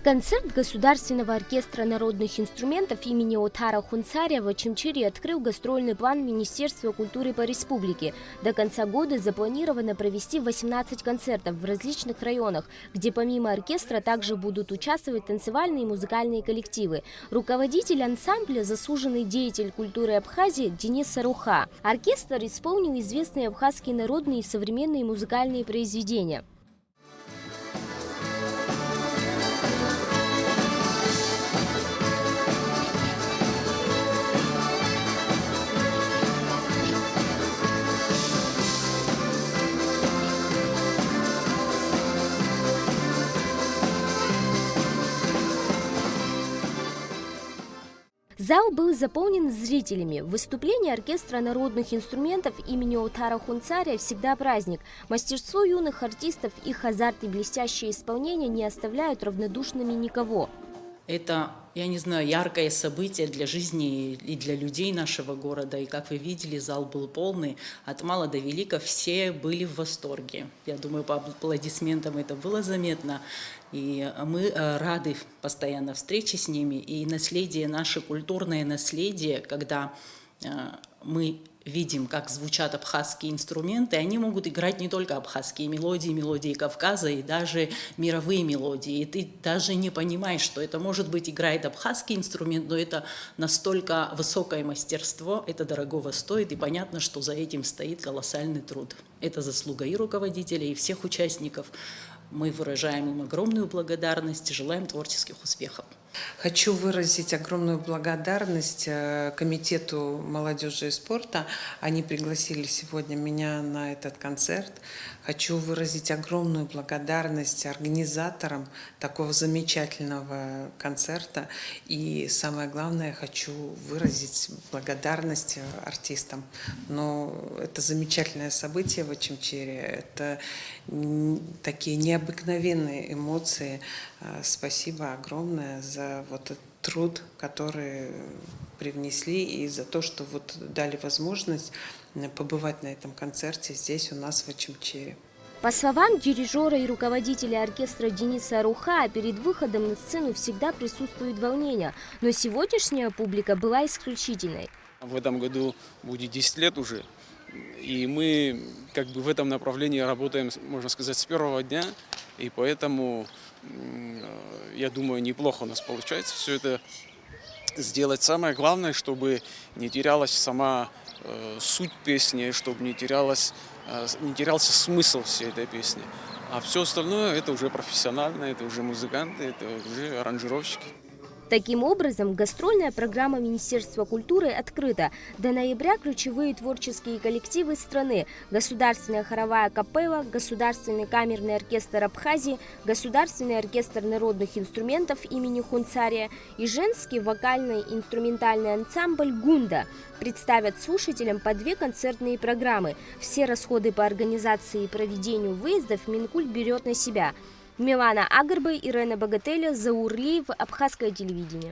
Концерт Государственного оркестра народных инструментов имени Отара Хунцаря в Очимчире открыл гастрольный план Министерства культуры по республике. До конца года запланировано провести 18 концертов в различных районах, где помимо оркестра также будут участвовать танцевальные и музыкальные коллективы. Руководитель ансамбля, заслуженный деятель культуры Абхазии Денис Саруха. Оркестр исполнил известные абхазские народные и современные музыкальные произведения. Зал был заполнен зрителями. Выступление оркестра народных инструментов имени Отара Хунцаря всегда праздник. Мастерство юных артистов, их азарт и блестящее исполнение не оставляют равнодушными никого. Это, я не знаю, яркое событие для жизни и для людей нашего города. И как вы видели, зал был полный. От мала до велика все были в восторге. Я думаю, по аплодисментам это было заметно. И мы рады постоянно встрече с ними. И наследие, наше культурное наследие, когда мы видим, как звучат абхазские инструменты, они могут играть не только абхазские мелодии, мелодии Кавказа и даже мировые мелодии. И ты даже не понимаешь, что это, может быть, играет абхазский инструмент, но это настолько высокое мастерство, это дорогого стоит, и понятно, что за этим стоит колоссальный труд. Это заслуга и руководителей, и всех участников. Мы выражаем им огромную благодарность и желаем творческих успехов. Хочу выразить огромную благодарность Комитету молодежи и спорта. Они пригласили сегодня меня на этот концерт. Хочу выразить огромную благодарность организаторам такого замечательного концерта. И самое главное, хочу выразить благодарность артистам. Но это замечательное событие в Очимчире. Это такие необыкновенные эмоции. Спасибо огромное за вот этот труд, который привнесли, и за то, что вот дали возможность побывать на этом концерте здесь у нас в Очимчире. По словам дирижера и руководителя оркестра Дениса Руха, перед выходом на сцену всегда присутствует волнение, но сегодняшняя публика была исключительной. В этом году будет 10 лет уже, и мы как бы в этом направлении работаем, можно сказать, с первого дня, и поэтому, я думаю, неплохо у нас получается все это сделать. Самое главное, чтобы не терялась сама суть песни, чтобы не терялся смысл всей этой песни. А все остальное это уже профессионально, это уже музыканты, это уже аранжировщики. Таким образом, гастрольная программа Министерства культуры открыта. До ноября ключевые творческие коллективы страны: Государственная хоровая капелла, Государственный камерный оркестр Абхазии, Государственный оркестр народных инструментов имени Хунцаря и женский вокальный инструментальный ансамбль «Гунда» представят слушателям по 2 концертные программы. Все расходы по организации и проведению выездов Минкульт берет на себя. Милана Агарбай, Ирена Богателя, Заур Лиев, Абхазское телевидение.